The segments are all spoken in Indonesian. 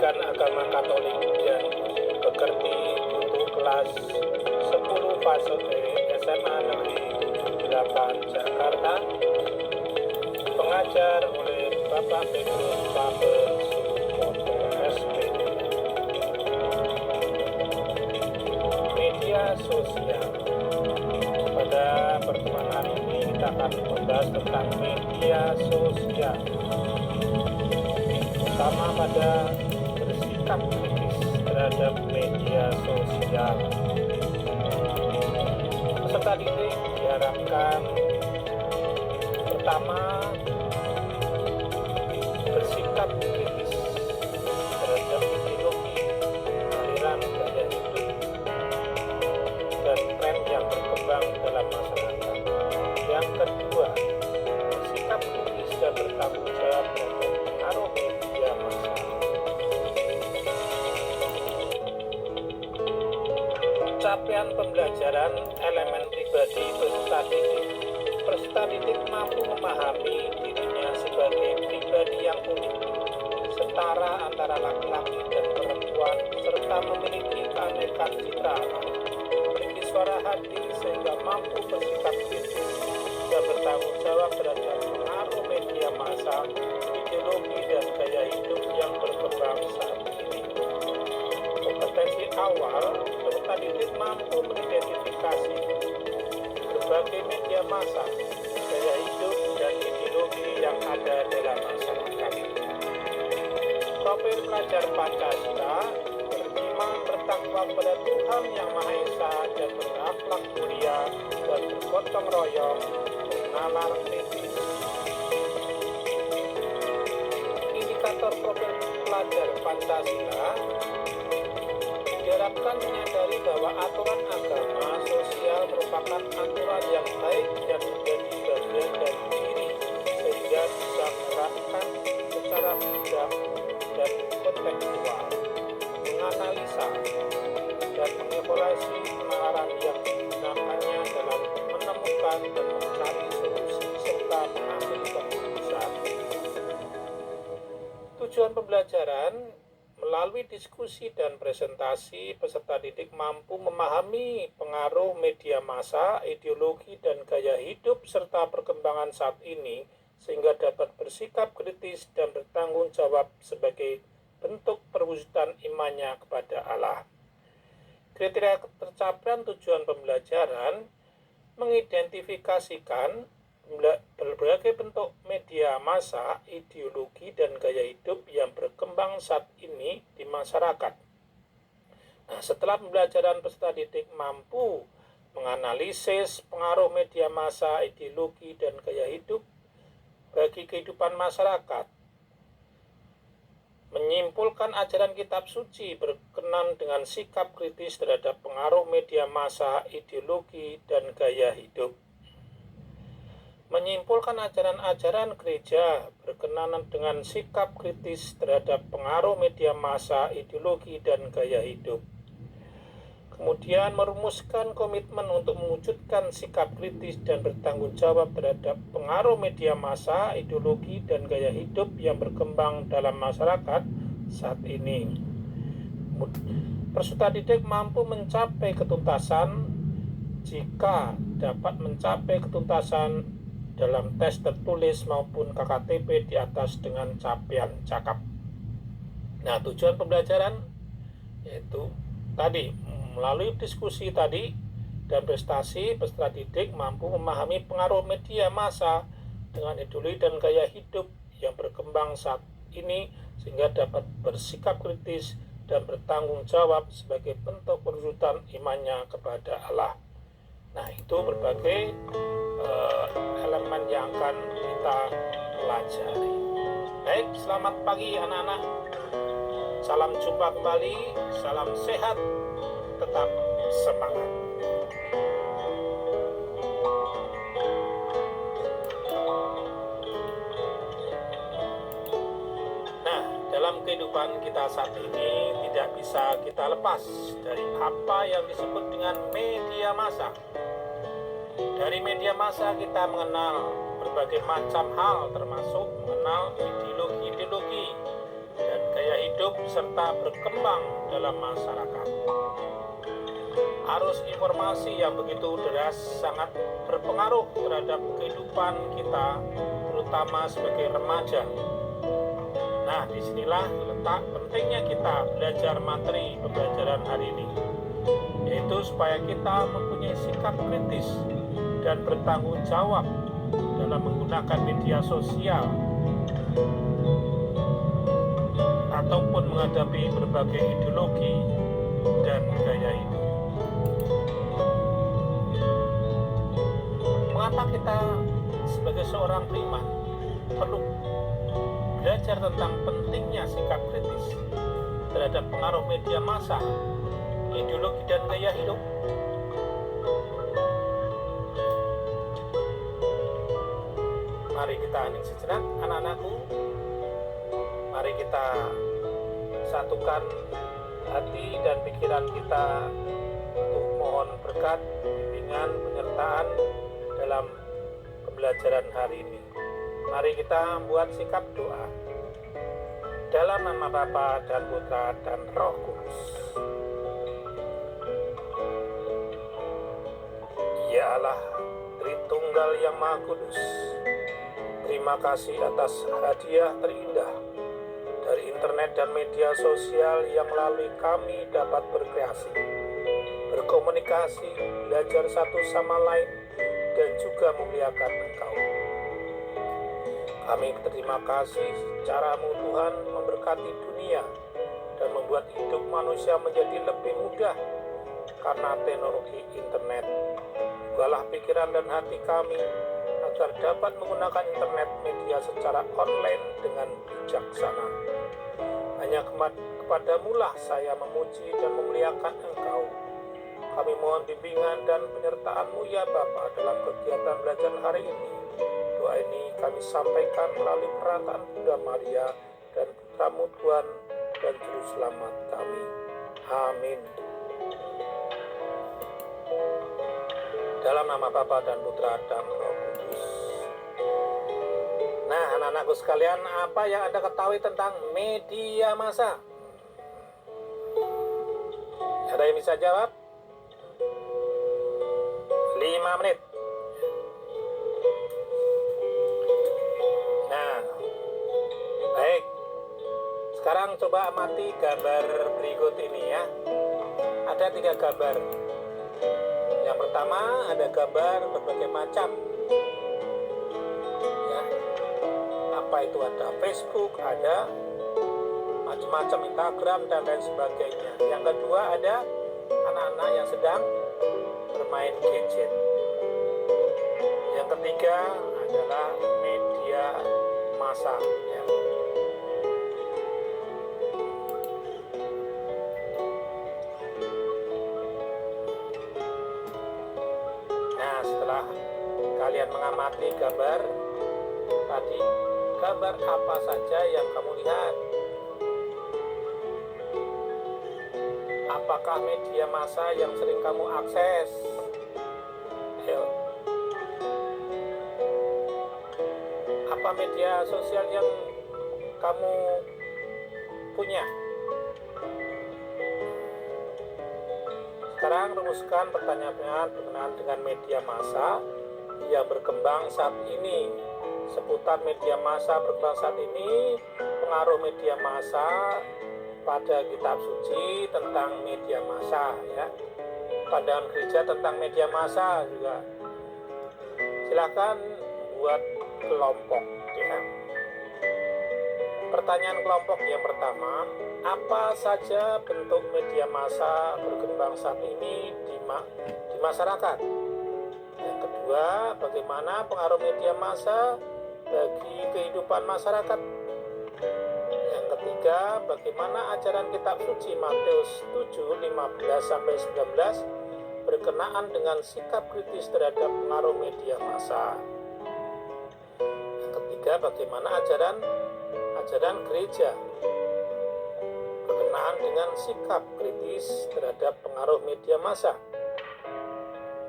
Pendidikan Agama Katolik dan Pekerti untuk kelas 10 fase E SMA Negeri 8 Jakarta. Pengajar oleh Bapak Petrus Pabel Sumoto SPD. Media sosial. Pada pertemuan hari ini kita akan membahas tentang media sosial, terutama pada bersikap kritis terhadap media sosial. Peserta didik diharapkan pertama bersikap kritis terhadap ideologi, aliran gaya hidup, dan tren yang berkembang dalam masyarakat. Yang kedua, bersikap kritis dan bertanggung jawab terhadap pengaruh media massa. Capaian pembelajaran elemen pribadi peserta didik. Peserta didik mampu memahami dirinya sebagai pribadi yang unik, setara antara laki-laki dan perempuan, serta memiliki keanekan citra alam, memiliki suara hati sehingga mampu bersikap kritis dan bertanggung jawab terhadap pengaruh media massa, ideologi, dan gaya hidup yang berkembang saat ini. Kompetensi awal, peserta didik mampu mengidentifikasi berbagai media massa, gaya hidup, dan ideologi yang ada dalam masyarakat. Profil pelajar Pancasila beriman bertakwa kepada Tuhan Yang Maha Esa dan berakhlak mulia dan bergotong royong, bernalar kritis. Indikator profil pelajar Pancasila diharapkan menyadari bahwa aturan agama sosial merupakan aturan yang baik dan menjadi bagian dari diri, sehingga bisa menerapkan secara bijak dan kontekstual, menganalisa dan mengevaluasi penalaran yang digunakannya dalam menemukan dan mencari solusi serta mengambil keputusan. Tujuan pembelajaran. Melalui diskusi dan presentasi, peserta didik mampu memahami pengaruh media massa, ideologi, dan gaya hidup serta perkembangan saat ini, sehingga dapat bersikap kritis dan bertanggung jawab sebagai bentuk perwujudan imannya kepada Allah. Kriteria tercapaian tujuan pembelajaran mengidentifikasikan berbagai bentuk media massa, ideologi, dan gaya hidup yang berkembang saat ini di masyarakat. Nah, setelah pembelajaran, peserta didik mampu menganalisis pengaruh media massa, ideologi, dan gaya hidup bagi kehidupan masyarakat, menyimpulkan ajaran kitab suci berkenan dengan sikap kritis terhadap pengaruh media massa, ideologi, dan gaya hidup, menyimpulkan ajaran-ajaran gereja berkenaan dengan sikap kritis terhadap pengaruh media massa, ideologi, dan gaya hidup. Kemudian merumuskan komitmen untuk mewujudkan sikap kritis dan bertanggung jawab terhadap pengaruh media massa, ideologi, dan gaya hidup yang berkembang dalam masyarakat saat ini. Peserta didik mampu mencapai ketuntasan jika dapat mencapai ketuntasan dalam tes tertulis maupun KKTP di atas dengan capaian cakap. Nah, tujuan pembelajaran yaitu tadi melalui diskusi tadi dan prestasi, peserta didik mampu memahami pengaruh media massa dengan ideologi dan gaya hidup yang berkembang saat ini, sehingga dapat bersikap kritis dan bertanggung jawab sebagai bentuk perwujudan imannya kepada Allah. Nah, itu berbagai elemen yang akan kita pelajari. Baik, selamat pagi anak-anak. Salam jumpa kembali, salam sehat, tetap semangat. Nah, dalam kehidupan kita saat ini tidak bisa kita lepas dari apa yang disebut dengan media massa. Dari media massa kita mengenal berbagai macam hal, termasuk mengenal ideologi-ideologi dan gaya hidup hidup serta berkembang dalam masyarakat. Arus informasi yang begitu deras sangat berpengaruh terhadap kehidupan kita, terutama sebagai remaja. Nah, disinilah letak pentingnya kita belajar materi pembelajaran hari ini, yaitu supaya kita mempunyai sikap kritis dan bertanggung jawab dalam menggunakan media sosial ataupun menghadapi berbagai ideologi dan gaya hidup. Mengapa kita sebagai seorang beriman perlu belajar tentang pentingnya sikap kritis terhadap pengaruh media massa, ideologi dan gaya hidup? Mari kita hening sejenak, anak-anakku. Mari kita satukan hati dan pikiran kita untuk mohon berkat, bimbingan, penyertaan dalam pembelajaran hari ini. Mari kita buat sikap doa. Dalam nama Bapa dan Putra dan Roh Kudus. Ya Allah, Tritunggal yang Maha Kudus, terima kasih atas hadiah terindah dari internet dan media sosial yang melalui kami dapat berkreasi, berkomunikasi, belajar satu sama lain, dan juga memuliakan Engkau. Kami berterima kasih caramu Tuhan memberkati dunia dan membuat hidup manusia menjadi lebih mudah karena teknologi internet. Bukalah pikiran dan hati kami agar dapat menggunakan internet media secara online dengan bijaksana. Hanya kepadamu lah saya memuji dan memuliakan Engkau. Kami mohon bimbingan dan penyertaan-Mu ya Bapa dalam kegiatan belajar hari ini. Doa ini kami sampaikan melalui perataan Bunda Maria dan Putra-Mu Tuhan dan Juru Selamat kami. Amin. Dalam nama Bapa dan Putra dan Roh Kudus. Nah, anak-anakku sekalian, apa yang Anda ketahui tentang media massa? Ada yang bisa jawab? 5 menit. Nah, baik. Sekarang coba amati gambar berikut ini ya. Ada 3 gambar. Yang pertama ada gambar berbagai macam. Ya. Apa itu, ada Facebook, ada macam-macam Instagram dan lain sebagainya. Yang kedua ada anak-anak yang sedang bermain gadget. Yang ketiga adalah media massa ya. Nah, setelah kalian mengamati gambar tadi, gambar apa saja yang kamu lihat? Apakah media massa yang sering kamu akses? Ayo. Apa media sosial yang kamu punya? Sekarang rumuskan pertanyaan berkenaan dengan media massa yang berkembang saat ini. Seputar media massa berkembang saat ini, pengaruh media massa pada kitab suci tentang media massa ya. Pandangan gereja tentang media massa juga. Silakan buat kelompok ya. Pertanyaan kelompok yang pertama, apa saja bentuk media massa berkembang saat ini di masyarakat? Yang kedua, bagaimana pengaruh media massa bagi kehidupan masyarakat? Yang ketiga, bagaimana ajaran kitab suci Matius 7:15-19 berkenaan dengan sikap kritis terhadap pengaruh media massa? Yang ketiga, bagaimana ajaran gereja berkenaan dengan sikap kritis terhadap pengaruh media massa?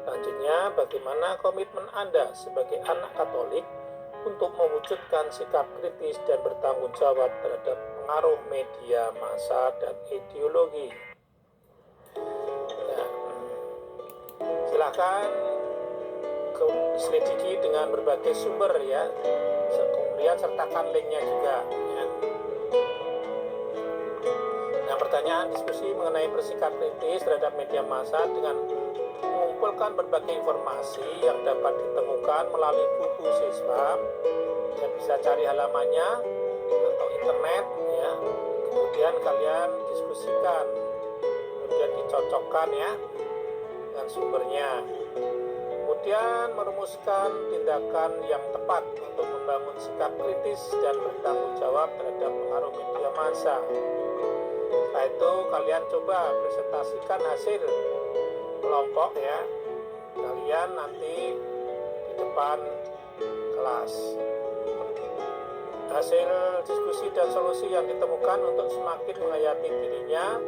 Selanjutnya, bagaimana komitmen Anda sebagai anak Katolik untuk mewujudkan sikap kritis dan bertanggung jawab terhadap pengaruh media massa dan ideologi. Ya, silakan selidiki dengan berbagai sumber ya, kemudian sertakan linknya juga ya. Nah, pertanyaan diskusi mengenai bersikap kritis terhadap media massa dengan mengumpulkan berbagai informasi yang dapat ditemukan melalui buku siswa dan bisa cari halamannya atau internet ya, kemudian kalian diskusikan, kemudian dicocokkan ya dengan sumbernya, kemudian merumuskan tindakan yang tepat untuk membangun sikap kritis dan bertanggung jawab terhadap pengaruh media massa. Setelah itu kalian coba presentasikan hasil kelompok ya kalian nanti di depan kelas. Hasil diskusi dan solusi yang ditemukan untuk semakin menghayati dirinya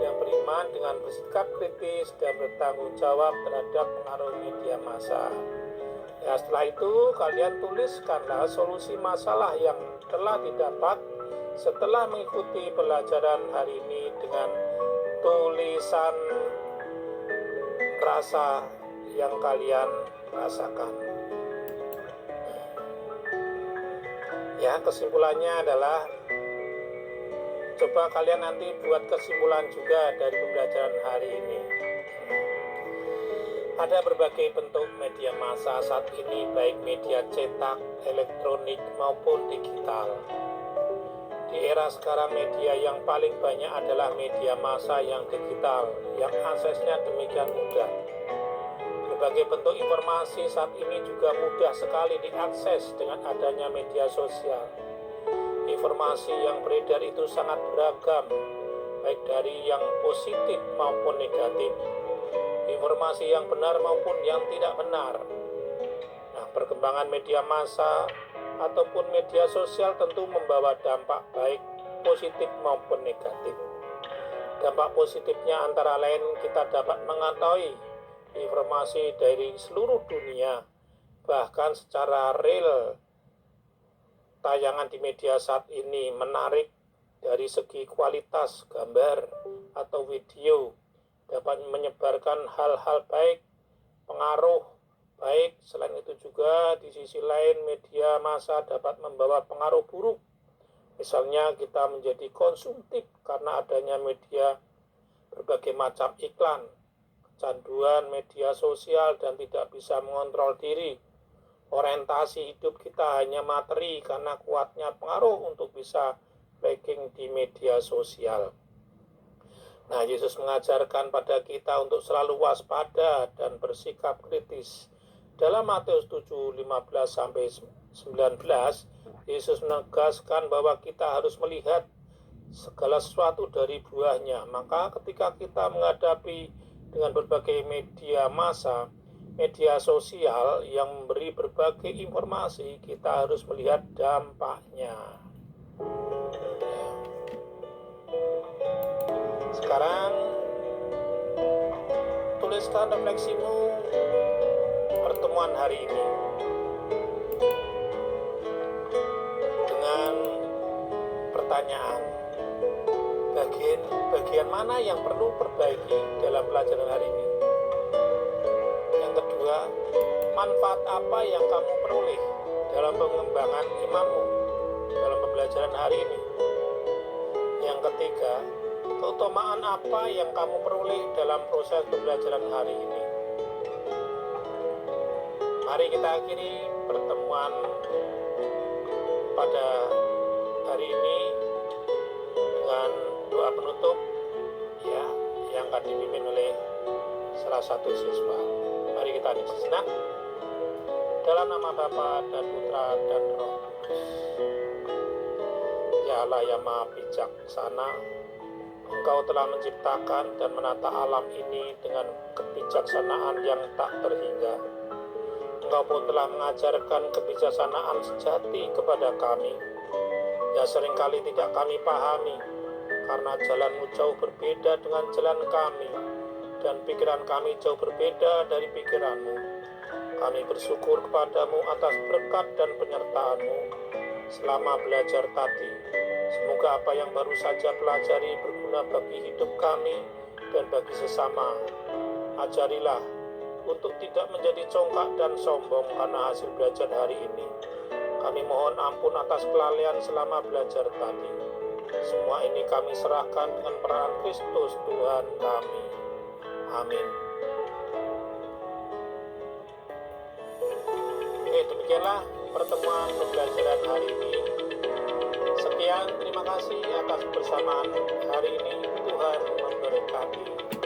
yang beriman dengan bersikap kritis dan bertanggung jawab terhadap pengaruh media massa. Ya, setelah itu kalian tuliskanlah solusi masalah yang telah didapat setelah mengikuti pelajaran hari ini dengan tulisan rasa yang kalian rasakan. Ya, kesimpulannya adalah coba kalian nanti buat kesimpulan juga dari pembelajaran hari ini. Ada berbagai bentuk media massa saat ini, baik media cetak, elektronik maupun digital. Di era sekarang media yang paling banyak adalah media massa yang digital, yang aksesnya demikian mudah. Berbagai bentuk informasi saat ini juga mudah sekali diakses dengan adanya media sosial. Informasi yang beredar itu sangat beragam, baik dari yang positif maupun negatif, informasi yang benar maupun yang tidak benar. Nah, perkembangan media massa ataupun media sosial tentu membawa dampak baik positif maupun negatif. Dampak positifnya antara lain kita dapat mengetahui informasi dari seluruh dunia, bahkan secara real. Tayangan di media saat ini menarik dari segi kualitas gambar atau video, dapat menyebarkan hal-hal baik, pengaruh baik. Selain itu juga di sisi lain media massa dapat membawa pengaruh buruk. Misalnya kita menjadi konsumtif karena adanya media berbagai macam iklan, kecanduan media sosial dan tidak bisa mengontrol diri. Orientasi hidup kita hanya materi karena kuatnya pengaruh untuk bisa ranking di media sosial. Nah, Yesus mengajarkan pada kita untuk selalu waspada dan bersikap kritis. Dalam Matius 7:15-19, Yesus menegaskan bahwa kita harus melihat segala sesuatu dari buahnya. Maka ketika kita menghadapi dengan berbagai media massa, media sosial yang memberi berbagai informasi, kita harus melihat dampaknya. Sekarang tuliskan refleksimu pertemuan hari ini dengan pertanyaan, bagian mana yang perlu perbaiki dalam pelajaran hari ini. Yang kedua, manfaat apa yang kamu peroleh dalam pengembangan imanmu dalam pembelajaran hari ini. Yang ketiga, keutamaan apa yang kamu peroleh dalam proses pembelajaran hari ini. Mari kita akhiri pertemuan pada hari ini dengan doa penutup ya, yang akan dipimpin oleh salah satu siswa. Mari kita hening sejenak. Dalam nama Bapa dan Putra dan Roh Kudus. Ya Allah yang Maha Bijaksana, Engkau telah menciptakan dan menata alam ini dengan kebijaksanaan yang tak terhingga. Engkau pun telah mengajarkan kebijaksanaan sejati kepada kami, yang seringkali tidak kami pahami, karena jalanmu jauh berbeda dengan jalan kami, dan pikiran kami jauh berbeda dari pikiranmu. Kami bersyukur kepadamu atas berkat dan penyertaanmu selama belajar tadi. Semoga apa yang baru saja pelajari berguna bagi hidup kami dan bagi sesama. Ajarilah untuk tidak menjadi congkak dan sombong karena hasil belajar hari ini. Kami mohon ampun atas kelalaian selama belajar tadi. Semua ini kami serahkan dengan peran Kristus Tuhan kami. Amin. Oke, demikianlah pertemuan pembelajaran hari ini. Sekian, terima kasih atas kebersamaan hari ini. Tuhan memberkati.